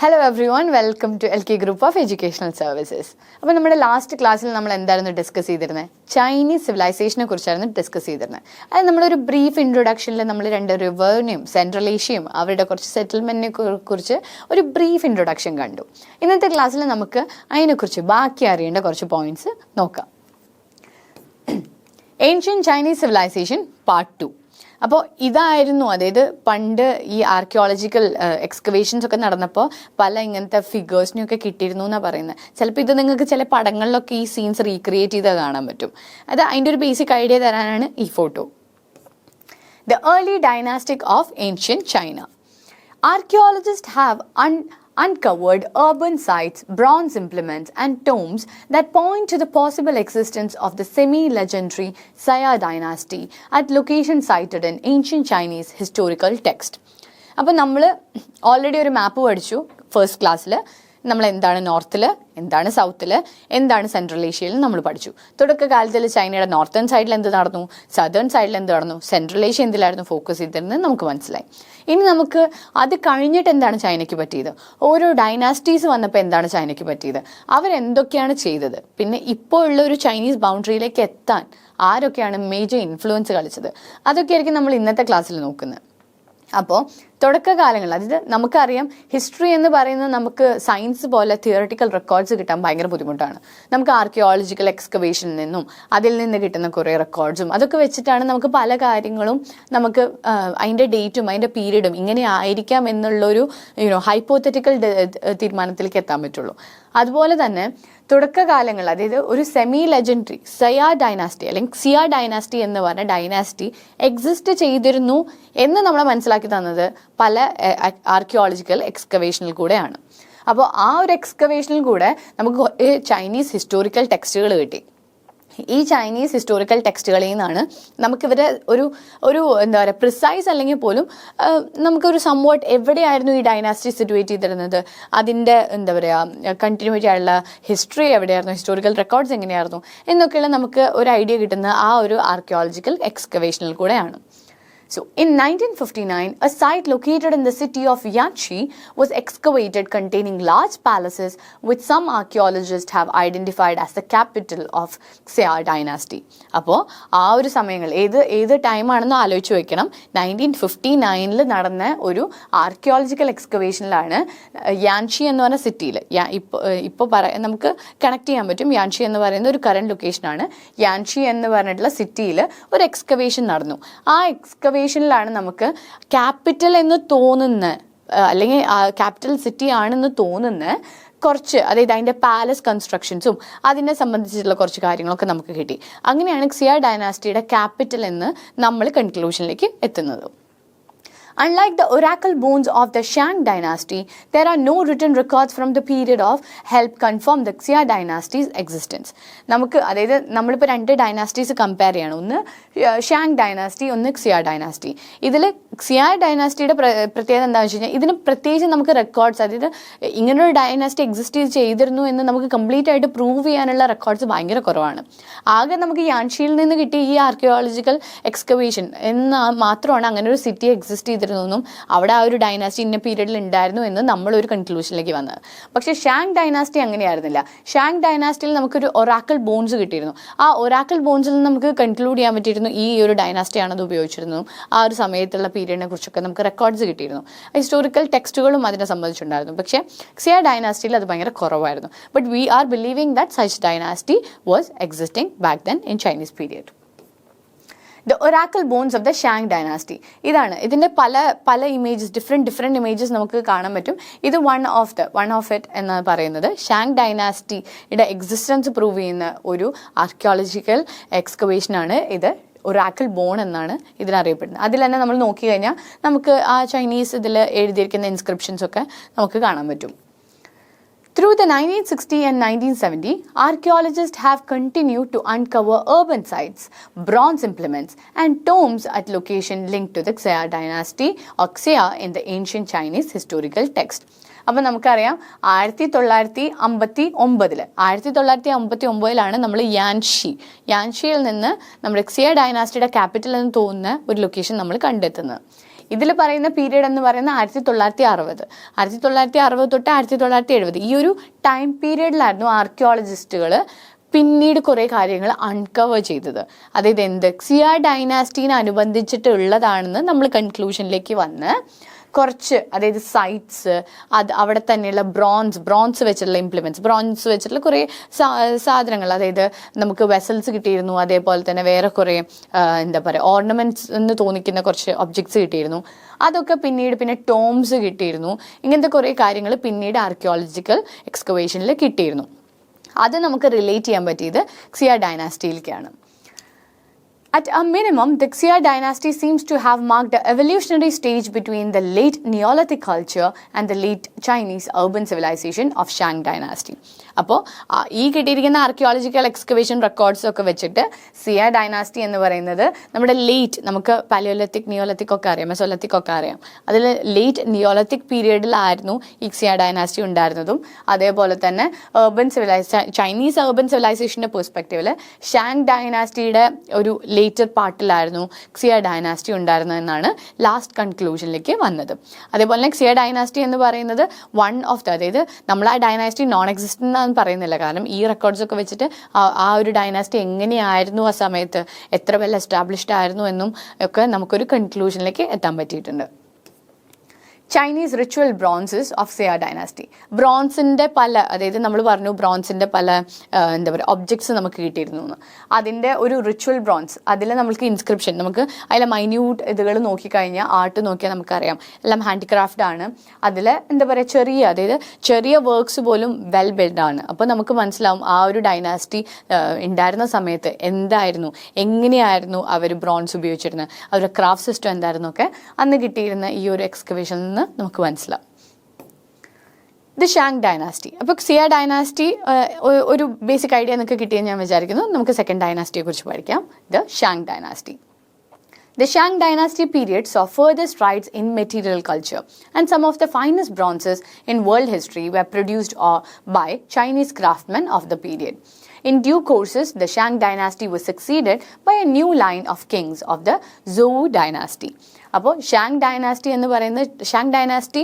Hello everyone, welcome to LK Group of Educational Services. അപ്പോൾ നമ്മുടെ last ക്ലാസ്സിൽ നമ്മൾ എന്തായിരുന്നു ഡിസ്കസ് ചെയ്തിരുന്നത്? ചൈനീസ് സിവിലൈസേഷനെ കുറിച്ചായിരുന്നു ഡിസ്കസ് ചെയ്തിരുന്നത്. അത് നമ്മളൊരു ബ്രീഫ് ഇൻട്രൊഡക്ഷനിൽ നമ്മൾ രണ്ട് റിവറിനെയും സെൻട്രൽ ഏഷ്യയും അവരുടെ കുറച്ച് സെറ്റിൽമെൻറ്റിനെ കുറിച്ച് ഒരു ബ്രീഫ് ഇൻട്രൊഡക്ഷൻ കണ്ടു. ഇന്നത്തെ ക്ലാസ്സിൽ നമുക്ക് അതിനെക്കുറിച്ച് ബാക്കി അറിയേണ്ട കുറച്ച് പോയിന്റ്സ് നോക്കാം. Ancient Chinese civilisation part 2. അപ്പോൾ ഇതായിരുന്നു, അതായത് പണ്ട് ഈ ആർക്കിയോളജിക്കൽ എക്സ്കവേഷൻസ് ഒക്കെ നടന്നപ്പോൾ പല ഇങ്ങനത്തെ ഫിഗേഴ്സിനെയൊക്കെ കിട്ടിയിരുന്നു എന്നാണ് പറയുന്നത്. ചിലപ്പോൾ ഇത് നിങ്ങൾക്ക് ചില പടങ്ങളിലൊക്കെ ഈ സീൻസ് റീക്രിയേറ്റ് ചെയ്ത് കാണാൻ പറ്റും. അത് അതിൻ്റെ ഒരു ബേസിക് ഐഡിയ തരാനാണ് ഈ photo. The early dynastic of ancient China. Archaeologists have uncovered urban sites, bronze implements, and tombs that point to the possible existence of the semi-legendary Xia dynasty at locations cited in ancient Chinese historical text. അപ്പോൾ നമ്മൾ already ഒരു മാപ്പ് പഠിച്ചു first ക്ലാസ്സിൽ. നമ്മൾ എന്താണ് നോർത്തിൽ, എന്താണ് സൗത്തിൽ, എന്താണ് central ഏഷ്യയിൽ നമ്മൾ പഠിച്ചു. തുടക്കകാലത്തിൽ ചൈനയുടെ നോർത്തേൺ സൈഡിൽ എന്ത് നടന്നു, സദേൺ സൈഡിൽ എന്ത് നടന്നു, സെൻട്രൽ ഏഷ്യ എന്തിലായിരുന്നു ഫോക്കസ് ചെയ്തിരുന്നത് നമുക്ക് മനസ്സിലായി. ഇനി നമുക്ക് അത് കഴിഞ്ഞിട്ട് എന്താണ് ചൈനയ്ക്ക് പറ്റിയത്, ഓരോ ഡൈനാസ്റ്റീസ് വന്നപ്പോൾ എന്താണ് ചൈനയ്ക്ക് പറ്റിയത്, അവരെന്തൊക്കെയാണ് ചെയ്തത്, പിന്നെ ഇപ്പോൾ ഉള്ള ഒരു ചൈനീസ് ബൗണ്ടറിയിലേക്ക് എത്താൻ ആരൊക്കെയാണ് മേജർ ഇൻഫ്ലുവൻസ് കളിച്ചത്, അതൊക്കെയായിരിക്കും നമ്മൾ ഇന്നത്തെ ക്ലാസ്സിൽ നോക്കുന്നത്. അപ്പോൾ തുടക്കകാലങ്ങളിൽ, അതായത് നമുക്കറിയാം ഹിസ്റ്ററി എന്ന് പറയുന്നത് നമുക്ക് സയൻസ് പോലെ തിയററ്റിക്കൽ റെക്കോർഡ്സ് കിട്ടാൻ ഭയങ്കര ബുദ്ധിമുട്ടാണ്. നമുക്ക് ആർക്കിയോളജിക്കൽ എക്സ്കവേഷനിൽ നിന്നും അതിൽ നിന്ന് കിട്ടുന്ന കുറേ റെക്കോർഡ്സും അതൊക്കെ വെച്ചിട്ടാണ് നമുക്ക് പല കാര്യങ്ങളും നമുക്ക് അതിൻ്റെ ഡേറ്റും അതിൻ്റെ പീരീഡും ഇങ്ങനെ ആയിരിക്കാം എന്നുള്ളൊരു ഹൈപ്പോത്തറ്റിക്കൽ തീരുമാനത്തിലേക്ക് എത്താൻ പറ്റുള്ളൂ. അതുപോലെ തന്നെ തുടക്കകാലങ്ങൾ, അതായത് ഒരു സെമി ലെജൻഡറി സയാ ഡൈനാസ്റ്റി അല്ലെങ്കിൽ സിയ ഡൈനാസ്റ്റി എന്ന് പറഞ്ഞ ഡൈനാസ്റ്റി എക്സിസ്റ്റ് ചെയ്തിരുന്നു എന്ന് നമ്മളെ മനസ്സിലാക്കി തന്നത് പല ആർക്കിയോളജിക്കൽ എക്സ്കവേഷനിൽ കൂടെയാണ്. അപ്പോൾ ആ ഒരു എക്സ്കവേഷനിൽ കൂടെ നമുക്ക് ചൈനീസ് ഹിസ്റ്റോറിക്കൽ ടെക്സ്റ്റുകൾ കിട്ടി. ഈ ചൈനീസ് ഹിസ്റ്റോറിക്കൽ ടെക്സ്റ്റുകളിൽ നിന്നാണ് നമുക്കിവരെ ഒരു എന്താ പറയുക പ്രിസൈസ് അല്ലെങ്കിൽ പോലും നമുക്കൊരു സംവാട്ട് എവിടെയായിരുന്നു ഈ ഡൈനാസ്റ്റി സിറ്റുവേറ്റ് ചെയ്തിരുന്നത്, അതിൻ്റെ എന്താ പറയുക കണ്ടിന്യൂറ്റി ആയുള്ള ഹിസ്റ്ററി എവിടെയായിരുന്നു, ഹിസ്റ്റോറിക്കൽ റെക്കോർഡ്സ് എങ്ങനെയായിരുന്നു എന്നൊക്കെയുള്ള നമുക്ക് ഒരു ഐഡിയ കിട്ടുന്ന ആ ഒരു ആർക്കിയോളജിക്കൽ എക്സ്കവേഷനിൽ കൂടെയാണ്. So, in 1959, a site located in the city of Yanqi was excavated containing large palaces which some archaeologists have identified as the capital of Xia dynasty. അപ്പോൾ ആ ഒരു സമയങ്ങൾ ഏത് ടൈമാണെന്ന് ആലോചിച്ച് വെക്കണം. 1959 നടന്ന ഒരു ആർക്കിയോളജിക്കൽ എക്സ്കവേഷനിലാണ് യാൻഷി എന്ന് പറഞ്ഞ സിറ്റിയിൽ, ഇപ്പോൾ നമുക്ക് കണക്ട് ചെയ്യാൻ പറ്റും. യാൻഷി എന്ന് പറയുന്ന ഒരു കറന്റ് ലൊക്കേഷനാണ്. യാൻഷി എന്ന് പറഞ്ഞിട്ടുള്ള സിറ്റിയിൽ ഒരു എക്സ്കവേഷൻ നടന്നു. ആ എക്സ്കവേഷനിലാണ് നമുക്ക് ക്യാപിറ്റൽ എന്ന് തോന്നുന്ന അല്ലെങ്കിൽ ക്യാപിറ്റൽ സിറ്റി ആണെന്ന് തോന്നുന്ന കുറച്ച്, അതായത് അതിൻ്റെ പാലസ് കൺസ്ട്രക്ഷൻസും അതിനെ സംബന്ധിച്ചിട്ടുള്ള കുറച്ച് കാര്യങ്ങളൊക്കെ നമുക്ക് കിട്ടി. അങ്ങനെയാണ് ക്സിയ ഡൈനാസ്റ്റിയുടെ ക്യാപിറ്റൽ എന്ന് നമ്മൾ കൺക്ലൂഷനിലേക്ക് എത്തുന്നത്. Unlike the oracle bones of the Shang dynasty, there are no written records from the period of help confirm the Xia dynasty's existence. നമുക്ക്, അതായത് നമ്മളിപ്പോൾ രണ്ട് ഡൈനാസ്റ്റീസ് കമ്പയർ ചെയ്യണം. ഒന്ന് ഷാങ് ഡൈനാസ്റ്റി, ഒന്ന് ക്സിയ ഡൈനാസ്റ്റി. ഇതിൽ ക്സിയ ഡൈനാസ്റ്റിയുടെ പ്രത്യേകത എന്താണെന്ന് വെച്ച് കഴിഞ്ഞാൽ ഇതിന് പ്രത്യേകിച്ച് നമുക്ക് റെക്കോർഡ്സ്, അതായത് ഇങ്ങനൊരു ഡൈനാസ്റ്റി എക്സിസ്റ്റ് ചെയ്തിരുന്നു എന്ന് നമുക്ക് കംപ്ലീറ്റ് ആയിട്ട് പ്രൂവ് ചെയ്യാനുള്ള റെക്കോർഡ്സ് ഭയങ്കര കുറവാണ്. ആകെ നമുക്ക് യാൻഷിയിൽ നിന്ന് കിട്ടിയ ഈ ആർക്കിയോളജിക്കൽ എക്സ്കവേഷൻ എന്ന് മാത്രമാണ് അങ്ങനെ ഒരു സിറ്റി എക്സിസ്റ്റ് ചെയ്തിരുന്നതെന്നും അവിടെ ആ ഒരു ഡൈനാസ്റ്റി ഇന്ന പീരീഡിൽ ഉണ്ടായിരുന്നു എന്ന് നമ്മളൊരു കൺക്ലൂഷനിലേക്ക് വന്നത്. പക്ഷേ ഷാങ് ഡൈനാസ്റ്റി അങ്ങനെയായിരുന്നില്ല. ഷാങ് ഡൈനാസ്റ്റിയിൽ നമുക്കൊരു ഒറാക്കിൾ ബോൺസ് കിട്ടിയിരുന്നു. ആ ഒറാക്കിൾ ബോൺസിൽ നിന്ന് നമുക്ക് കൺക്ലൂഡ് ചെയ്യാൻ പറ്റിയിരുന്നു ഈ ഒരു ഡൈനാസ്റ്റിയാണ് അത് ഉപയോഗിച്ചിരുന്നതും ആ ഒരു സമയത്തുള്ള പീരീഡിനെ കുറിച്ചൊക്കെ നമുക്ക് റെക്കോർഡ്സ് കിട്ടിയിരുന്നു. ഹിസ്റ്റോറിക്കൽ ടെക്സ്റ്റുകളും അതിനെ സംബന്ധിച്ചുണ്ടായിരുന്നു. പക്ഷേ ക്സിയ ഡൈനാസ്റ്റിയിൽ അത് ഭയങ്കര കുറവായിരുന്നു. But we are believing that such dynasty was existing back then in Chinese period. The oracle bones of the Shang dynasty. ഇതാണ് ഇതിൻ്റെ പല ഇമേജസ്, ഡിഫറെൻറ്റ് ഇമേജസ് നമുക്ക് കാണാൻ പറ്റും. ഇത് വൺ ഓഫ് ഇറ്റ് എന്ന് പറയുന്നത് ഷാങ് ഡൈനാസ്റ്റിയുടെ എക്സിസ്റ്റൻസ് പ്രൂവ് ചെയ്യുന്ന ഒരു ആർക്കിയോളജിക്കൽ എക്സ്കവേഷനാണ്. ഇത് ഒറാക്കിൾ ബോൺ എന്നാണ് ഇതിനറിയപ്പെടുന്നത്. അതിൽ തന്നെ നമ്മൾ നോക്കി കഴിഞ്ഞാൽ നമുക്ക് ആ ചൈനീസ് ഇതിൽ എഴുതിയിരിക്കുന്ന ഇൻസ്ക്രിപ്ഷൻസ് ഒക്കെ നമുക്ക് കാണാൻ പറ്റും. Through the 1960 and 1970, archaeologists have continued to uncover urban sites, bronze implements, and tombs at locations linked to the Xia dynasty or Xia in the ancient Chinese historical text. അപ്പം നമുക്കറിയാം 1959 നമ്മൾ യാൻഷിയിൽ നിന്ന് നമ്മുടെ ക്സിയ ഡൈനാസ്റ്റിയുടെ ക്യാപിറ്റൽ എന്ന് തോന്നുന്ന ഒരു ലൊക്കേഷൻ നമ്മൾ കണ്ടെത്തുന്നത്. ഇതിൽ പറയുന്ന പീരീഡ് എന്ന് പറയുന്ന 1960 തൊട്ട് 1970 ഈ ഒരു ടൈം പീരീഡിലായിരുന്നു ആർക്കിയോളജിസ്റ്റുകൾ പിന്നീട് കുറേ കാര്യങ്ങൾ അൺകവർ ചെയ്തത്. അതായത് എന്ത് ക്സിയ ഡൈനാസ്റ്റിനെ അനുബന്ധിച്ചിട്ടുള്ളതാണെന്ന് നമ്മൾ കൺക്ലൂഷനിലേക്ക് വന്ന് കുറച്ച്, അതായത് സൈറ്റ്സ്, അവിടെ തന്നെയുള്ള ബ്രോൺസ് വെച്ചിട്ടുള്ള ഇംപ്ലിമെൻറ്റ്സ്, ബ്രോൺസ് വെച്ചിട്ടുള്ള കുറേ സാധനങ്ങൾ, അതായത് നമുക്ക് വെസൽസ് കിട്ടിയിരുന്നു, അതേപോലെ തന്നെ വേറെ കുറേ എന്താ പറയുക ഓർണമെൻറ്റ്സ് എന്ന് തോന്നിക്കുന്ന കുറച്ച് ഒബ്ജക്ട്സ് കിട്ടിയിരുന്നു. അതൊക്കെ പിന്നെ ടോംസ് കിട്ടിയിരുന്നു. ഇങ്ങനത്തെ കുറേ കാര്യങ്ങൾ പിന്നീട് ആർക്കിയോളജിക്കൽ എക്സ്കവേഷനിൽ കിട്ടിയിരുന്നു. അത് നമുക്ക് റിലേറ്റ് ചെയ്യാൻ പറ്റിയത് ക്സിയ ഡൈനാസ്റ്റിയിലേക്കാണ്. At a minimum, the Xia dynasty seems to have marked the evolutionary stage between the late Neolithic culture and the late Chinese urban civilization of Shang dynasty. അപ്പോൾ ഈ കിട്ടിയിരിക്കുന്ന ആർക്കിയോളജിക്കൽ എക്സ്കവേഷൻ റെക്കോർഡ്സ് ഒക്കെ വെച്ചിട്ട് സിയ dynasty എന്ന് പറയുന്നത് നമ്മുടെ നമുക്ക് പലിയോലിത്തിക്, Neolithic ഒക്കെ അറിയാം, മെസോലിത്തിക് ഒക്കെ അറിയാം. അതിൽ ലേറ്റ് നിയോലിത്തിക് പീരീഡിലായിരുന്നു ഈ ക്സിയ ഡൈനാസ്റ്റി ഉണ്ടായിരുന്നതും. അതേപോലെ തന്നെ ചൈനീസ് urban സിവിലൈസേഷൻ്റെ പെർസ്പെക്റ്റീവിൽ ഷാങ് ഡൈനാസ്റ്റിയുടെ ഒരു ലേറ്റർ പാർട്ടിലായിരുന്നു ക്സിയ ഡൈനാസ്റ്റി ഉണ്ടായിരുന്നതെന്നാണ് ലാസ്റ്റ് കൺക്ലൂഷനിലേക്ക് വന്നത്. അതേപോലെ തന്നെ ക്സിയ ഡൈനാസ്റ്റി എന്ന് പറയുന്നത് അതായത് നമ്മൾ ആ ഡൈനാസ്റ്റി നോൺ എക്സിസ്റ്റൻ്റ് ആണെന്ന് പറയുന്നില്ല. കാരണം ഈ റെക്കോർഡ്സ് ഒക്കെ വെച്ചിട്ട് ആ ഒരു ഡൈനാസ്റ്റി എങ്ങനെയായിരുന്നു ആ സമയത്ത്, എത്ര വെൽ എസ്റ്റാബ്ലിഷ്ഡ് ആയിരുന്നു എന്നും ഒക്കെ നമുക്കൊരു കൺക്ലൂഷനിലേക്ക് എത്താൻ പറ്റിയിട്ടുണ്ട്. Chinese ritual bronzes of Xia dynasty. ബ്രോൺസിൻ്റെ അതായത് നമ്മൾ പറഞ്ഞു ബ്രോൺസിൻ്റെ പല എന്താ പറയുക ഒബ്ജക്ട്സ് നമുക്ക് കിട്ടിയിരുന്നു എന്ന്. അതിൻ്റെ ഒരു റിച്വൽ ബ്രോൺസ്, അതിൽ നമുക്ക് ഇൻസ്ക്രിപ്ഷൻ, നമുക്ക് അതിലെ മൈന്യൂട്ട് ഇതുകൾ നോക്കിക്കഴിഞ്ഞാൽ, ആർട്ട് നോക്കിയാൽ നമുക്കറിയാം എല്ലാം ഹാൻഡിക്രാഫ്റ്റ് ആണ്. അതിൽ എന്താ പറയുക ചെറിയ വർക്ക്സ് പോലും വെൽ ബിൽഡ് ആണ്. അപ്പോൾ നമുക്ക് മനസ്സിലാവും ആ ഒരു ഡൈനാസ്റ്റി ഉണ്ടായിരുന്ന സമയത്ത് എന്തായിരുന്നു, എങ്ങനെയായിരുന്നു അവർ ബ്രോൺസ് ഉപയോഗിച്ചിരുന്നത്, അവരുടെ ക്രാഫ്റ്റ് സിസ്റ്റം എന്തായിരുന്നു ഒക്കെ അന്ന് കിട്ടിയിരുന്ന ഈ ഒരു എക്സ്കവേഷനിൽ നമുക്ക് മനസ്സിലാവും. The Shang dynasty. അപ്പോൾ ക്സിയ ഡൈനാസ്റ്റി ഒരു ബേസിക് ഐഡിയ നിങ്ങൾക്ക് കിട്ടിയെന്ന് ഞാൻ വിചാരിക്കുന്നു. നമുക്ക് സെക്കൻഡ് ഡൈനാസ്റ്റിയെ കുറിച്ച് പഠിക്കാം. The Shang dynasty. The Shang dynasty period saw further strides in material culture, and some of the finest bronzes in world history were produced by Chinese craftsmen of the period. In due courses, the Shang dynasty was succeeded by a new line of kings of the Zhou dynasty. അപ്പോൾ Shang dynasty എന്ന് പറയുന്നത്, Shang dynasty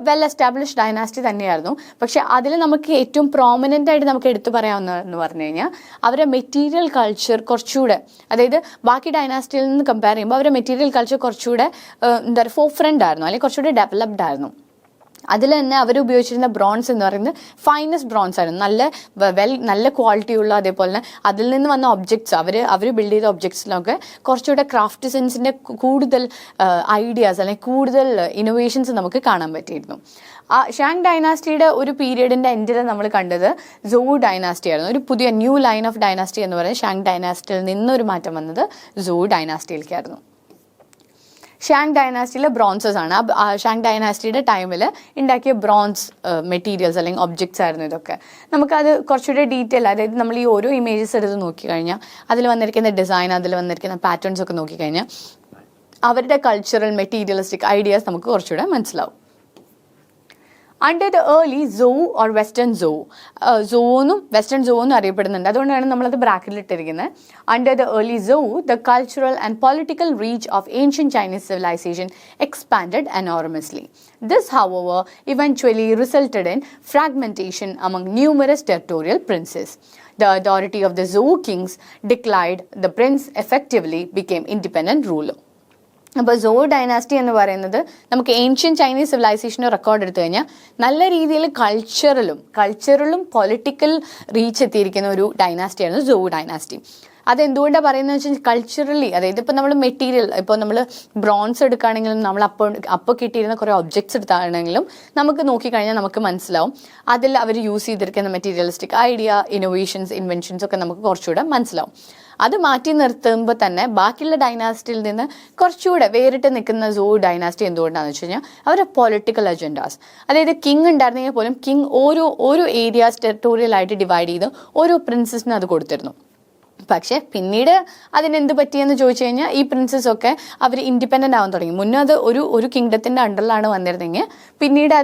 well established dynasty തന്നെയായിരുന്നു. പക്ഷെ അതിൽ നമുക്ക് ഏറ്റവും prominent ആയിട്ട് നമുക്ക് എടുത്തു പറയാവുന്നതെന്ന് പറഞ്ഞു കഴിഞ്ഞാൽ അവരുടെ മെറ്റീരിയൽ കൾച്ചർ കുറച്ചുകൂടെ, അതായത് ബാക്കി ഡൈനാസ്റ്റിയിൽ നിന്ന് കമ്പയർ ചെയ്യുമ്പോൾ അവരുടെ മെറ്റീരിയൽ കൾച്ചർ കുറച്ചുകൂടെ എന്താ പറയുക ഫോർഫ്രണ്ട് ആയിരുന്നു, അല്ലെങ്കിൽ കുറച്ചുകൂടെ ഡെവലപ്ഡ് ആയിരുന്നു. അതിൽ തന്നെ അവർ ഉപയോഗിച്ചിരുന്ന ബ്രോൺസ് എന്ന് പറയുന്നത് ഫൈനസ്റ്റ് ബ്രോൺസ് ആയിരുന്നു, നല്ല ക്വാളിറ്റിയുള്ള. അതേപോലെ തന്നെ അതിൽ നിന്ന് വന്ന ഒബ്ജക്ട്സ്, അവർ ബിൽഡ് ചെയ്ത ഒബ്ജക്ട്സിലൊക്കെ കുറച്ചുകൂടെ ക്രാഫ്റ്റ് സെൻസിൻ്റെ കൂടുതൽ ഐഡിയാസ് അല്ലെങ്കിൽ കൂടുതൽ ഇന്നോവേഷൻസ് നമുക്ക് കാണാൻ പറ്റിയിരുന്നു. ഷാങ് ഡൈനാസ്റ്റിയുടെ ഒരു പീരീഡിൻ്റെ എൻഡിൽ നമ്മൾ കണ്ടത് സോ ഡൈനാസ്റ്റി ആയിരുന്നു. ഒരു പുതിയ ന്യൂ ലൈൻ ഓഫ് ഡൈനാസ്റ്റി എന്ന് പറയുന്നത് ഷാങ് ഡൈനാസ്റ്റിയിൽ നിന്നൊരു മാറ്റം വന്നത് സോ ഡൈനാസ്റ്റിയിലേക്കായിരുന്നു. ഷാങ് ഡൈനാസ്റ്റിയിലെ ബ്രോൺസസ് ആണ്. ഷാങ് ഡൈനാസ്റ്റിയുടെ ടൈമിൽ ഉണ്ടാക്കിയ ബ്രോൺസ് മെറ്റീരിയൽസ് അല്ലെങ്കിൽ ഒബ്ജക്ട്സ് ആയിരുന്നു ഇതൊക്കെ. നമുക്കത് കുറച്ചുകൂടെ ഡീറ്റെയിൽ, അതായത് നമ്മൾ ഈ ഓരോ ഇമേജസ് എടുത്ത് നോക്കിക്കഴിഞ്ഞാൽ അതിൽ വന്നിരിക്കുന്ന ഡിസൈൻ, അതിൽ വന്നിരിക്കുന്ന പാറ്റേൺസ് ഒക്കെ നോക്കിക്കഴിഞ്ഞാൽ അവരുടെ കൾച്ചറൽ മെറ്റീരിയലിസ്റ്റിക് ഐഡിയാസ് നമുക്ക് കുറച്ചുകൂടെ മനസ്സിലാവും. Under the early Zhou or western Zhou, സോന്നും വെസ്റ്റേൺ സോ എന്നും അറിയപ്പെടുന്നുണ്ട്, അതുകൊണ്ടാണ് നമ്മളത് ബ്രാക്കറ്റിലിട്ടിരിക്കുന്നത്. Under the early Zhou, the cultural and political reach of ancient Chinese civilization expanded enormously. This, however, eventually resulted in fragmentation among numerous territorial princes. The authority of the Zhou kings declined. The prince effectively became independent ruler. അപ്പോൾ so dynasty എന്ന് പറയുന്നത് നമുക്ക് ancient Chinese സിവിലൈസേഷൻ്റെ record എടുത്തു കഴിഞ്ഞാൽ നല്ല രീതിയിൽ കൾച്ചറലും political reach എത്തിയിരിക്കുന്ന ഒരു ഡൈനാസ്റ്റിയായിരുന്നു so dynasty. അതെന്തുകൊണ്ടാണ് പറയുന്നത് വെച്ചാൽ കൾച്ചറലി, അതായത് ഇപ്പോൾ നമ്മൾ മെറ്റീരിയൽ, ഇപ്പോൾ നമ്മൾ ബ്രോൺസ് എടുക്കുകയാണെങ്കിലും നമ്മൾ അപ്പോൾ കിട്ടിയിരുന്ന കുറേ ഒബ്ജക്ട്സ് എടുത്താണെങ്കിലും നമുക്ക് നോക്കിക്കഴിഞ്ഞാൽ നമുക്ക് മനസ്സിലാവും അതിൽ അവർ യൂസ് ചെയ്തിരിക്കുന്ന മെറ്റീരിയലിസ്റ്റിക് ഐഡിയ, ഇന്നോവേഷൻസ്, ഇൻവെൻഷൻസ് ഒക്കെ നമുക്ക് കുറച്ചുകൂടെ മനസ്സിലാവും. അത് മാറ്റി നിർത്തുമ്പോൾ തന്നെ ബാക്കിയുള്ള ഡൈനാസ്റ്റിയിൽ നിന്ന് കുറച്ചുകൂടെ വേറിട്ട് നിൽക്കുന്ന സോ ഡൈനാസ്റ്റി എന്തുകൊണ്ടാണെന്ന് വെച്ച് കഴിഞ്ഞാൽ അവരുടെ പൊളിറ്റിക്കൽ അജൻഡാസ്, അതായത് കിങ് ഉണ്ടായിരുന്നെങ്കിൽ പോലും കിങ് ഓരോ ഏരിയാസ് ടെറിട്ടോറിയൽ ആയിട്ട് ഡിവൈഡ് ചെയ്ത് ഓരോ പ്രിൻസസിനും അത് കൊടുത്തിരുന്നു. പക്ഷേ പിന്നീട് അതിനെന്ത് പറ്റിയെന്ന് ചോദിച്ചു കഴിഞ്ഞാൽ ഈ പ്രിൻസസ് ഒക്കെ അവർ ഇൻഡിപെൻഡൻ്റ് ആവാൻ തുടങ്ങി. മുന്നേ അത് ഒരു കിങ്ഡത്തിൻ്റെ അണ്ടറിലാണ് വന്നിരുന്നെങ്കിൽ പിന്നീട്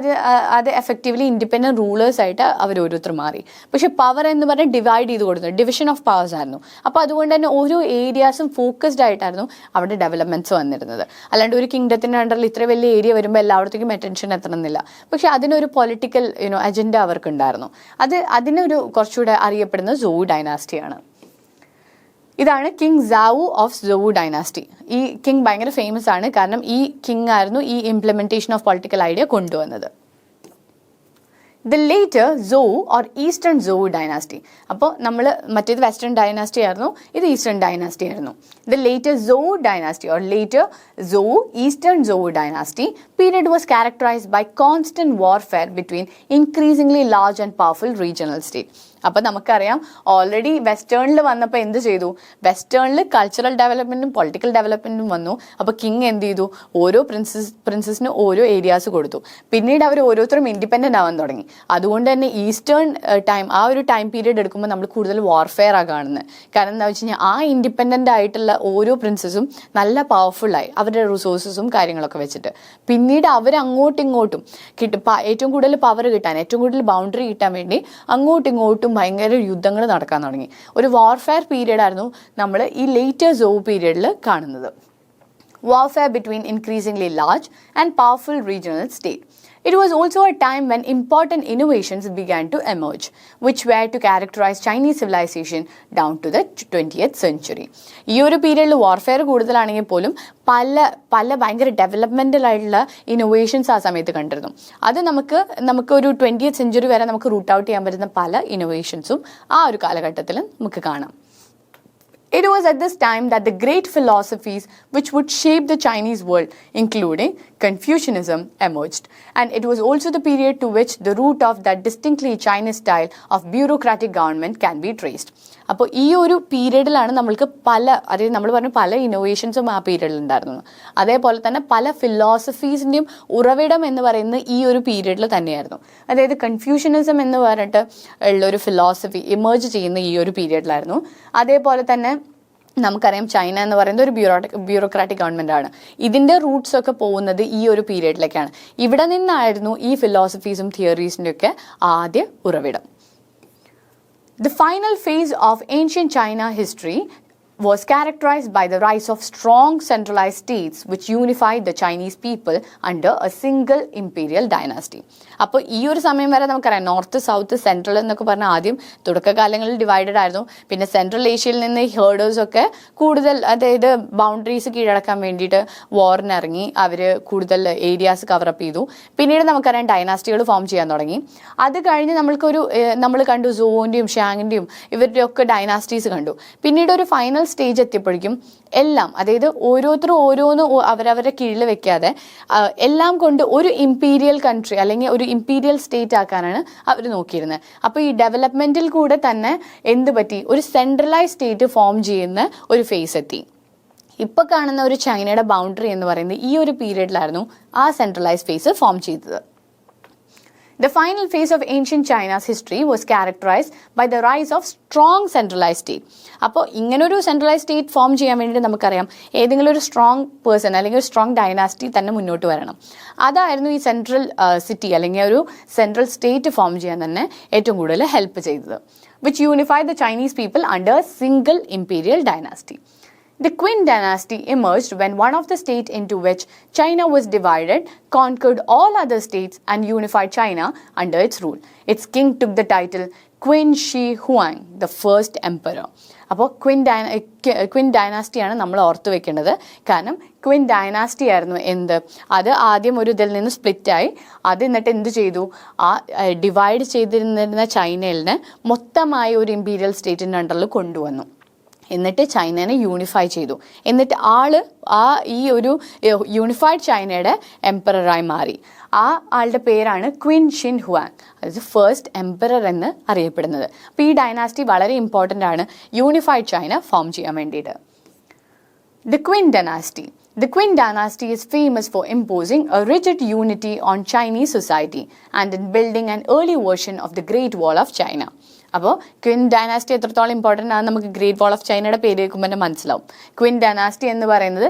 അത് എഫക്റ്റീവ്ലി ഇൻഡിപെൻഡൻറ്റ് റൂളേഴ്സായിട്ട് അവർ ഓരോരുത്തർ മാറി. പക്ഷേ പവർ എന്ന് പറഞ്ഞാൽ ഡിവൈഡ് ചെയ്ത് കൊടുത്തു, ഡിവിഷൻ ഓഫ് പവേഴ്സ് ആയിരുന്നു. അപ്പോൾ അതുകൊണ്ട് തന്നെ ഓരോ ഏരിയാസും ഫോക്കസ്ഡ് ആയിട്ടായിരുന്നു അവിടെ ഡെവലപ്മെൻറ്റ്സ് വന്നിരുന്നത്. അല്ലാണ്ട് ഒരു കിങ്ഡത്തിൻ്റെ അണ്ടറിൽ ഇത്ര വലിയ ഏരിയ വരുമ്പോൾ എല്ലായിടത്തേക്കും അറ്റൻഷൻ എത്തണമെന്നില്ല. പക്ഷേ അതിനൊരു പൊളിറ്റിക്കൽ അജണ്ട അവർക്കുണ്ടായിരുന്നു. അതിനൊരു കുറച്ചുകൂടെ അറിയപ്പെടുന്നത് സോവു ഡൈനാസ്റ്റിയാണ്. ഇതാണ് king Zhao of Zhou dynasty. ഈ കിങ് ഭയങ്കര ഫേമസ് ആണ്, കാരണം ഈ കിങ് ആയിരുന്നു ഈ ഇംപ്ലിമെന്റേഷൻ ഓഫ് പൊളിറ്റിക്കൽ ഐഡിയ കൊണ്ടുവന്നത്. The later Zhou or eastern Zhou dynasty. അപ്പോൾ നമ്മൾ മറ്റേത് വെസ്റ്റേൺ ഡൈനാസ്റ്റി ആയിരുന്നു, ഇത് ഈസ്റ്റേൺ ഡൈനാസ്റ്റി ആയിരുന്നു. The later Zhou dynasty or later Zhou eastern Zhou dynasty period was characterized by constant warfare between increasingly large and powerful regional state. അപ്പോൾ നമുക്കറിയാം already വെസ്റ്റേണിൽ വന്നപ്പോൾ എന്ത് ചെയ്തു, വെസ്റ്റേണിൽ കൾച്ചറൽ ഡെവലപ്മെൻറ്റും പൊളിറ്റിക്കൽ ഡെവലപ്മെൻറ്റും വന്നു. അപ്പോൾ കിങ് എന്ത് ചെയ്തു, ഓരോ പ്രിൻസസിന് ഓരോ ഏരിയാസ് കൊടുത്തു. പിന്നീട് അവർ ഓരോരുത്തരും ഇൻഡിപെൻഡൻ്റ് ആവാൻ തുടങ്ങി. അതുകൊണ്ട് തന്നെ ഈസ്റ്റേൺ ആ ഒരു ടൈം പീരീഡ് എടുക്കുമ്പോൾ നമ്മൾ കൂടുതൽ വാർഫെയർ ആണ് കാണുന്നത്. കാരണം എന്താ വെച്ച് കഴിഞ്ഞാൽ ആ ഇൻഡിപെൻഡൻ്റ് ആയിട്ടുള്ള ഓരോ പ്രിൻസസും നല്ല പവർഫുള്ളായി അവരുടെ റിസോഴ്സസും കാര്യങ്ങളൊക്കെ വെച്ചിട്ട്. പിന്നീട് അവർ അങ്ങോട്ടും ഇങ്ങോട്ടും ഏറ്റവും കൂടുതൽ പവർ കിട്ടാൻ, ഏറ്റവും കൂടുതൽ ബൗണ്ടറി കിട്ടാൻ വേണ്ടി അങ്ങോട്ടും ഇങ്ങോട്ടും ഭയങ്കര യുദ്ധങ്ങൾ നടക്കാൻ തുടങ്ങി. ഒരു വാർഫെയർ പീരീഡ് ആയിരുന്നു നമ്മൾ ഈ ലേറ്റർ സോവു പീരീഡിൽ കാണുന്നത്. Warfare between increasingly large and powerful regional state. It was also a time when important innovations began to emerge, which were to characterize Chinese civilization down to the 20th century. ഈ ഒരു പീരീഡിൽ warfare കൂടുതലാണെങ്കിൽ പോലും പല ഭയങ്കര ഡെവലപ്മെൻ്റലായിട്ടുള്ള innovations ആ സമയത്ത് കണ്ടിരുന്നു. അത് നമുക്ക് ഒരു 20th century വരെ നമുക്ക് റൂട്ട് ഔട്ട് ചെയ്യാൻ പറ്റുന്ന പല ഇന്നോവേഷൻസും ആ ഒരു കാലഘട്ടത്തിൽ നമുക്ക് കാണാം. It was at this time that the great philosophies which would shape the Chinese world, including Confucianism, emerged. And it was also the period to which the root of that distinctly Chinese style of bureaucratic government can be traced. അപ്പോൾ ഈ ഒരു പീരീഡിലാണ് നമ്മൾക്ക് അതായത് നമ്മൾ പറഞ്ഞ പല ഇന്നോവേഷൻസും ആ പീരീഡിൽ ഉണ്ടായിരുന്നു. അതേപോലെ തന്നെ പല ഫിലോസഫീസിൻ്റെയും ഉറവിടം എന്ന് പറയുന്നത് ഈ ഒരു പീരീഡിൽ തന്നെയായിരുന്നു. അതായത് കൺഫ്യൂഷനിസം എന്ന് പറഞ്ഞിട്ട് ഉള്ളൊരു ഫിലോസഫി ഇമേർജ് ചെയ്യുന്ന ഈ ഒരു പീരീഡിലായിരുന്നു. അതേപോലെ തന്നെ നമുക്കറിയാം ചൈന എന്ന് പറയുന്നത് ഒരു ബ്യൂറോക്രാറ്റിക് ഗവൺമെൻറ് ആണ്. ഇതിൻ്റെ റൂട്ട്സ് ഒക്കെ പോകുന്നത് ഈ ഒരു പീരീഡിലേക്കാണ്. ഇവിടെ നിന്നായിരുന്നു ഈ ഫിലോസഫീസും തിയറീസിൻ്റെ ഒക്കെ ആദ്യ ഉറവിടം. The final phase of ancient China history was characterized by the rise of strong centralized states which unified the Chinese people under a single imperial dynasty. അപ്പോൾ ഈ ഒരു സമയം വരെ നമുക്കറിയാം നോർത്ത് സൗത്ത് സെൻട്രൽ എന്നൊക്കെ പറഞ്ഞാൽ ആദ്യം തുടക്കകാലങ്ങളിൽ ഡിവൈഡഡ് ആയിരുന്നു. പിന്നെ സെൻട്രൽ ഏഷ്യയിൽ നിന്ന് ഹേർഡേഴ്സൊക്കെ കൂടുതൽ അതായത് ബൗണ്ടറീസ് കീഴടക്കാൻ വേണ്ടിയിട്ട് വാറിനിറങ്ങി അവർ കൂടുതൽ ഏരിയാസ് കവറപ്പ് ചെയ്തു. പിന്നീട് നമുക്കറിയാം ഡൈനാസ്റ്റികൾ ഫോം ചെയ്യാൻ തുടങ്ങി. അത് കഴിഞ്ഞ് നമ്മൾ കണ്ടു സോവിൻ്റെയും ഷാങ്ങിൻ്റെയും ഇവരുടെയൊക്കെ ഡൈനാസ്റ്റീസ് കണ്ടു. പിന്നീട് ഒരു ഫൈനൽ സ്റ്റേജ് എത്തിയപ്പോഴേക്കും എല്ലാം അതായത് ഓരോന്ന് അവരവരുടെ കീഴിൽ വെക്കാതെ എല്ലാം കൊണ്ട് ഒരു ഇമ്പീരിയൽ കൺട്രി അല്ലെങ്കിൽ ഒരു ഇമ്പീരിയൽ സ്റ്റേറ്റ് ആക്കാനാണ് അവർ നോക്കിയിരുന്നത്. അപ്പോൾ ഈ ഡെവലപ്മെൻറ്റിൽ കൂടെ തന്നെ എന്ത് പറ്റി, ഒരു സെൻട്രലൈസ് സ്റ്റേറ്റ് ഫോം ചെയ്യുന്ന ഒരു ഫേസ് എത്തി. ഇപ്പോൾ കാണുന്ന ഒരു ചൈനയുടെ ബൗണ്ടറി എന്ന് പറയുന്നത് ഈ ഒരു പീരീഡിലായിരുന്നു ആ സെൻട്രലൈസ് ഫേസ് ഫോം ചെയ്തത്. The final phase of ancient China's history was characterized by the rise of strong centralized state. അപ്പോൾ ഇങ്ങനൊരു സെൻട്രലൈസ് സ്റ്റേറ്റ് ഫോം ചെയ്യാൻ വേണ്ടിയിട്ട് നമുക്കറിയാം ഏതെങ്കിലും ഒരു സ്ട്രോങ് പേഴ്സൺ അല്ലെങ്കിൽ ഒരു സ്ട്രോങ് ഡൈനാസ്റ്റി തന്നെ മുന്നോട്ട് വരണം. അതായിരുന്നു ഈ സെൻട്രൽ സിറ്റി അല്ലെങ്കിൽ ഒരു സെൻട്രൽ സ്റ്റേറ്റ് ഫോം ചെയ്യാൻ തന്നെ ഏറ്റവും കൂടുതൽ ഹെൽപ്പ് ചെയ്തത്. which unified the Chinese people under a single imperial dynasty. The Qin dynasty emerged when one of the states into which China was divided conquered all other states and unified China under its rule. Its king took the title Qin Shi Huang, the first emperor. അപ്പോൾ ക്വിൻ ഡൈനാസ്റ്റിയാണ് നമ്മൾ ഓർത്തു വെക്കേണ്ടത്. കാരണം ക്വിൻ dynasty ആയിരുന്നു അത് ആദ്യം ഒരു ഇതിൽ നിന്ന് സ്പ്ലിറ്റായി അത് എന്നിട്ട് എന്ത് ചെയ്തു, ആ ഡിവൈഡ് ചെയ്തിരുന്ന ചൈനയിലിനെ മൊത്തമായി ഒരു ഇമ്പീരിയൽ സ്റ്റേറ്റിൻ്റെ അണ്ടറിൽ കൊണ്ടുവന്നു. എന്നിട്ട് ചൈനനെ യൂണിഫൈ ചെയ്തു. എന്നിട്ട് ഈ ഒരു യൂണിഫൈഡ് ചൈനയുടെ എംപററായി മാറി. ആ ആളുടെ പേരാണ് ക്വിൻ ഷിൻ ഹുവാങ്, അതായത് ഫസ്റ്റ് എംപറർ എന്ന് അറിയപ്പെടുന്നത്. അപ്പോൾ ഈ ഡൈനാസ്റ്റി വളരെ ഇമ്പോർട്ടൻ്റ് ആണ് യൂണിഫൈഡ് ചൈന ഫോം ചെയ്യാൻ വേണ്ടിയിട്ട്. The Qin dynasty. The Qin dynasty is famous for imposing a rigid unity on Chinese society and in building an early version of the Great Wall of China. അപ്പോൾ ക്വിൻ dynasty എത്രത്തോളം important ആണ് നമുക്ക് great wall of ചൈനയുടെ പേര് കേൾക്കുമ്പോൾ തന്നെ മനസ്സിലാവും. ക്വിൻ dynasty എന്ന് പറയുന്നത്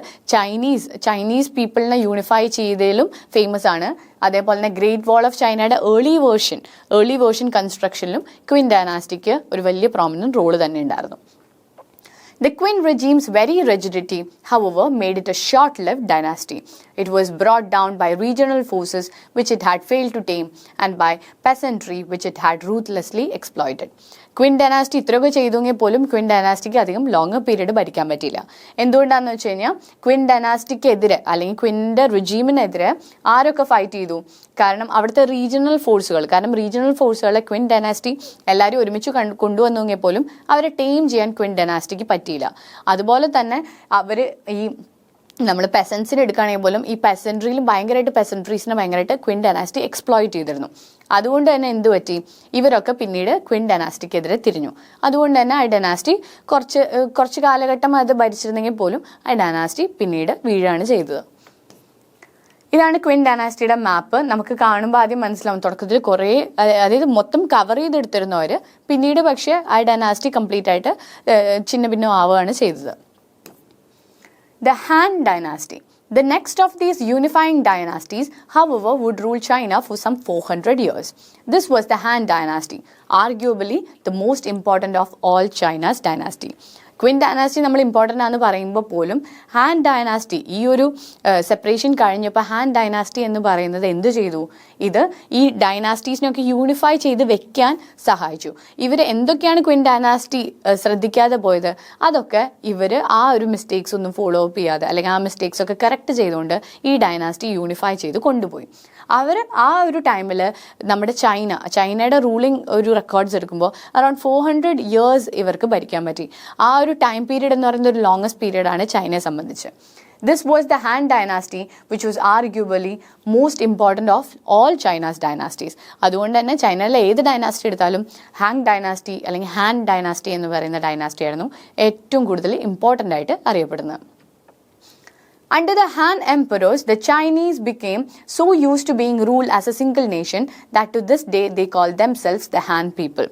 ചൈനീസ് പീപ്പിളിനെ യൂണിഫൈ ചെയ്തതിലും ഫേമസ് ആണ്. അതേപോലെ തന്നെ ഗ്രേറ്റ് വാൾ ഓഫ് ചൈനയുടെ ഏർലി വേർഷൻ കൺസ്ട്രക്ഷനിലും ക്വിൻ ഡൈനാസ്റ്റിക്ക് ഒരു വലിയ പ്രോമിനൻറ്റ് റോള് തന്നെ ഉണ്ടായിരുന്നു. The Qin regime's very rigidity, however, made it a short-lived dynasty. It was brought down by regional forces which it had failed to tame and by peasantry which it had ruthlessly exploited. Qin dynasty ഇത്രയൊക്കെ ചെയ്തെങ്കിൽ പോലും ക്വിൻ ഡൈനാസ്റ്റിക്ക് അധികം long period ഭരിക്കാൻ പറ്റിയില്ല. എന്തുകൊണ്ടാണെന്ന് വെച്ച് കഴിഞ്ഞാൽ ക്വിൻ ഡൈനാസ്റ്റിക്കെതിരെ അല്ലെങ്കിൽ ക്വിൻ്റെ റിജീമിനെതിരെ ആരൊക്കെ ഫൈറ്റ് ചെയ്തു? കാരണം അവിടുത്തെ റീജിയണൽ ഫോഴ്സുകളെ ക്വിൻ ഡൈനാസ്റ്റി എല്ലാവരും ഒരുമിച്ച് കൊണ്ടുവന്നെങ്കിൽ പോലും അവരെ ടീം ചെയ്യാൻ ക്വിൻ ഡൈനാസ്റ്റിക്ക് പറ്റിയില്ല. അതുപോലെ തന്നെ അവർ നമ്മൾ പെസൻസിനെ എടുക്കുകയാണെങ്കിൽ പോലും ഈ പെസൻട്രിയിലും ഭയങ്കരമായിട്ട് ക്വിൻ ഡൈനാസ്റ്റി എക്സ്പ്ലോയിറ്റ് ചെയ്തിരുന്നു. അതുകൊണ്ട് തന്നെ എന്ത് പറ്റി? ഇവരൊക്കെ പിന്നീട് ക്വിൻ ഡൈനാസ്റ്റിക്കെതിരെ തിരിഞ്ഞു. അതുകൊണ്ട് തന്നെ ആ ഡൈനാസ്റ്റി കുറച്ച് കാലഘട്ടം അത് ഭരിച്ചിരുന്നെങ്കിൽ പോലും ആ ഡൈനാസ്റ്റി പിന്നീട് വീഴാണ് ചെയ്തത്. ഇതാണ് ക്വിൻ ഡൈനാസ്റ്റിയുടെ മാപ്പ്. നമുക്ക് കാണുമ്പോൾ ആദ്യം മനസ്സിലാവും തുടക്കത്തിൽ കുറേ അതായത് മൊത്തം കവർ ചെയ്തെടുത്തിരുന്നവർ പിന്നീട് പക്ഷേ ആ ഡൈനാസ്റ്റി കംപ്ലീറ്റ് ആയിട്ട് ചിന്ന ഭിന്നം ആവുകയാണ് ചെയ്തത്. The Han dynasty. The next of these unifying dynasties, however, would rule China for some 400 years. This was the Han dynasty, arguably the most important of all China's dynasty. Qin dynasty നമ്മൾ important ആണെന്ന് പറയുമ്പോൾ പോലും Han dynasty ഈ ഒരു separation കഴിഞ്ഞപ്പോൾ Han dynasty എന്ന് പറയുന്നത് എന്ത് ചെയ്തു? ഇത് ഈ ഡൈനാസ്റ്റീസിനൊക്കെ യൂണിഫൈ ചെയ്ത് വെക്കാൻ സഹായിച്ചു. ഇവർ എന്തൊക്കെയാണ് ക്വിൻ ഡൈനാസ്റ്റി ശ്രദ്ധിക്കാതെ പോയത് അതൊക്കെ ഇവർ ആ ഒരു മിസ്റ്റേക്സ് ഒന്നും ഫോളോ അപ്പ് ചെയ്യാതെ അല്ലെങ്കിൽ ആ മിസ്റ്റേക്സ് ഒക്കെ കറക്റ്റ് ചെയ്തുകൊണ്ട് ഈ ഡൈനാസ്റ്റി യൂണിഫൈ ചെയ്ത് കൊണ്ടുപോയി. അവർ ആ ഒരു ടൈമിൽ നമ്മുടെ ചൈനയുടെ റൂളിംഗ് ഒരു റെക്കോർഡ്സ് എടുക്കുമ്പോൾ അറൌണ്ട് 400 years ഇവർക്ക് ഭരിക്കാൻ പറ്റി. ആ ഒരു ടൈം പീരീഡ് എന്ന് പറയുന്നത് ഒരു ലോങ്ങസ്റ്റ് പീരീഡാണ് ചൈനയെ സംബന്ധിച്ച്. This was the Han dynasty, which was arguably most important of all China's dynasties. അതുകൊണ്ട് തന്നെ ചൈനയിലെ ഏത് ഡൈനാസ്റ്റി എടുത്താലും ഹാങ് ഡൈനാസ്റ്റി അല്ലെങ്കിൽ ഹാൻ ഡൈനാസ്റ്റി എന്ന് പറയുന്ന ഡൈനാസ്റ്റി ആയിരുന്നു ഏറ്റവും കൂടുതൽ ഇമ്പോർട്ടൻ്റ് ആയിട്ട് അറിയപ്പെടുന്നത്. Under the Han emperors, the Chinese became so used to being ruled as a single nation that to this day they call themselves the Han people.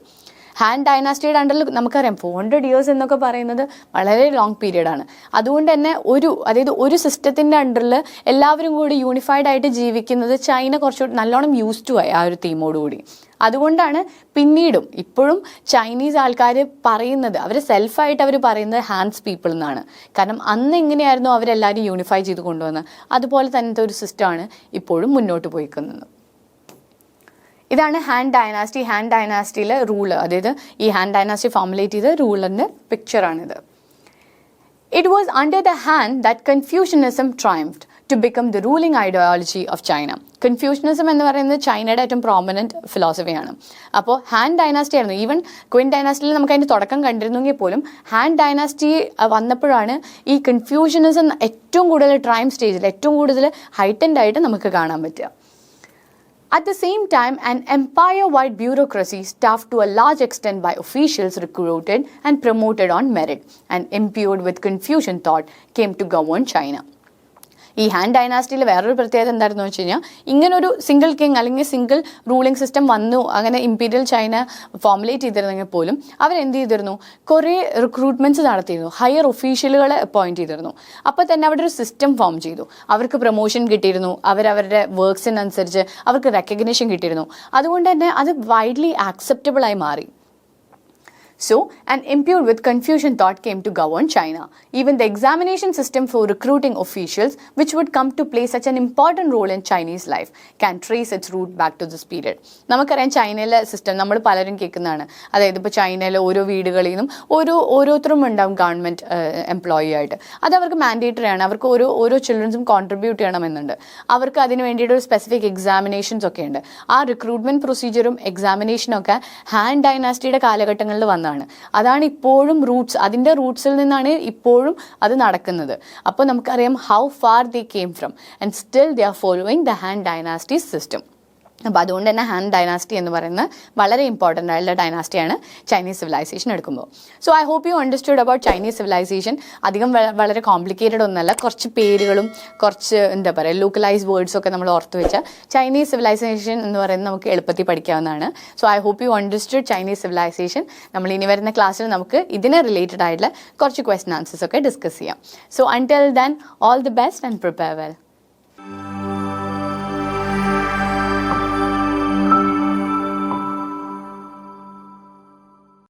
Han ഡൈനാസ്റ്റിയുടെ അണ്ടറിൽ നമുക്കറിയാം 400 years എന്നൊക്കെ പറയുന്നത് വളരെ ലോങ് പീരീഡാണ്. അതുകൊണ്ട് തന്നെ ഒരു സിസ്റ്റത്തിൻ്റെ അണ്ടറിൽ എല്ലാവരും കൂടി യൂണിഫൈഡ് ആയിട്ട് ജീവിക്കുന്നത് ചൈന കുറച്ചുകൂടി നല്ലോണം യൂസ്ഡ് ടു ആയി ആ ഒരു തീമോടുകൂടി. അതുകൊണ്ടാണ് പിന്നീടും ഇപ്പോഴും ചൈനീസ് ആൾക്കാർ പറയുന്നത് അവർ സെൽഫായിട്ട് അവർ പറയുന്നത് ഹാൻസ് പീപ്പിൾ എന്നാണ്. കാരണം അന്ന് എങ്ങനെയായിരുന്നു അവരെല്ലാവരും യൂണിഫൈ ചെയ്ത് കൊണ്ടുവന്നത് അതുപോലെ തന്നത്തെ ഒരു സിസ്റ്റമാണ് ഇപ്പോഴും മുന്നോട്ട് പോയിക്കുന്നത്. ഇതാണ് ഹാൻ ഡൈനാസ്റ്റി. ഹാൻ ഡൈനാസ്റ്റിയിലെ റൂള്, അതായത് ഈ ഹാൻ ഡൈനാസ്റ്റി ഫോമുലേറ്റ് ചെയ്ത റൂളറിൻ്റെ പിക്ചറാണിത്. It was under the Han that Confucianism triumphed to become the ruling ideology of China. Confucianism എന്ന് പറയുന്നത് ചൈനയുടെ ഏറ്റവും പ്രോമിനൻറ്റ് ഫിലോസഫിയാണ്. അപ്പോൾ ഹാൻ ഡൈനാസ്റ്റി ആയിരുന്നു. ഈവൻ ക്വിൻ ഡൈനാസ്റ്റിയിൽ നമുക്ക് അതിൻ്റെ തുടക്കം കണ്ടിരുന്നെങ്കിൽ പോലും ഹാൻ ഡൈനാസ്റ്റി വന്നപ്പോഴാണ് ഈ കൺഫ്യൂഷനിസം ഏറ്റവും കൂടുതൽ ട്രൈം സ്റ്റേജിൽ ഏറ്റവും കൂടുതൽ ഹൈറ്റൻഡ് ആയിട്ട് നമുക്ക് കാണാൻ പറ്റുക. At the same time, an empire-wide bureaucracy staffed to a large extent by officials recruited and promoted on merit and imbued with Confucian thought came to govern China. ഈ ഹാൻ ഡൈനാസ്റ്റിയിൽ വേറൊരു പ്രത്യേകത എന്തായിരുന്നു വെച്ച് കഴിഞ്ഞാൽ ഇങ്ങനൊരു സിംഗിൾ കിങ് അല്ലെങ്കിൽ single ruling system വന്നു അങ്ങനെ ഇമ്പീരിയൽ ചൈന ഫോമുലേറ്റ് ചെയ്തിരുന്നെങ്കിൽ പോലും അവരെന്ത് ചെയ്തിരുന്നു? കുറേ റിക്രൂട്ട്മെൻറ്റ്സ് നടത്തിയിരുന്നു, ഹയർ ഒഫീഷ്യലുകളെ അപ്പോയിൻറ്റ് ചെയ്തിരുന്നു. അപ്പോൾ തന്നെ അവിടെ ഒരു സിസ്റ്റം ഫോം ചെയ്തു. അവർക്ക് പ്രൊമോഷൻ കിട്ടിയിരുന്നു, അവരവരുടെ വർക്ക്സിനനുസരിച്ച് അവർക്ക് റെക്കഗ്നേഷൻ കിട്ടിയിരുന്നു. അതുകൊണ്ട് തന്നെ അത് വൈഡ്ലി ആക്സെപ്റ്റബിളായി മാറി. So, an imbued with Confucian thought came to govern China. Even the examination system for recruiting officials, which would come to play such an important role in Chinese life, can trace its root back to this period. നമുക്കറിയാം ചൈനയിലെ system നമ്മൾ പലരും കേൾക്കുന്നതാണ്. അതായത് ഇപ്പോൾ ചൈനയിലെ ഓരോ വീടുകളിൽ നിന്നും ഓരോരുത്തരും ഉണ്ടാവും ഗവൺമെൻറ് എംപ്ലോയി ആയിട്ട്. അത് അവർക്ക് മാൻഡേറ്ററി ആണ്. അവർക്ക് ഓരോ ചിൽഡ്രൻസും കോൺട്രിബ്യൂട്ട് ചെയ്യണമെന്നുണ്ട്. അവർക്ക് അതിന് വേണ്ടിയിട്ട് ഒരു സ്പെസിഫിക് എക്സാമിനേഷൻസ് ഒക്കെ ഉണ്ട്. ആ റിക്രൂട്ട്മെൻറ്റ് പ്രൊസീജിയറും എക്സാമിനേഷനും ഒക്കെ ഹാൻ ഡൈനാസ്റ്റിയുടെ കാലഘട്ടങ്ങളിൽ വന്ന അതാണ് ഇപ്പോഴും റൂട്ട്സ്, അതിൻ്റെ റൂട്ട്സിൽ നിന്നാണ് ഇപ്പോഴും അത് നടക്കുന്നത്. അപ്പോൾ നമുക്കറിയാം how far they came from and still they are following the Han dynasty system. അപ്പോൾ അതുകൊണ്ട് തന്നെ ഹാൻ ഡൈനാസ്റ്റി എന്ന് പറയുന്നത് വളരെ ഇമ്പോർട്ടൻ്റ് ആയിട്ടുള്ള ഡൈനാസ്റ്റിയാണ് ചൈനീസ് സിവിലൈസേഷൻ എടുക്കുമ്പോൾ. So I hope you understood about Chinese civilisation. അധികം വളരെ കോംപ്ലിക്കേറ്റഡ് ഒന്നല്ല, കുറച്ച് പേരുകളും കുറച്ച് എന്താ പറയുക ലോക്കലൈസ് വേർഡ്സും ഒക്കെ നമ്മൾ ഓർത്ത് വെച്ചാൽ ചൈനീസ് സിവിലൈസേഷൻ എന്ന് പറയുന്നത് നമുക്ക് എളുപ്പത്തിൽ പഠിക്കാവുന്നതാണ്. So I hope you understood Chinese civilization. നമ്മൾ ഇനി വരുന്ന ക്ലാസ്സിൽ നമുക്ക് ഇതിനെ റിലേറ്റഡ് ആയിട്ടുള്ള കുറച്ച് ക്വസ്റ്റൻ ആൻസേഴ്സ് ഒക്കെ ഡിസ്കസ് ചെയ്യാം. So until then all the best and prepare well.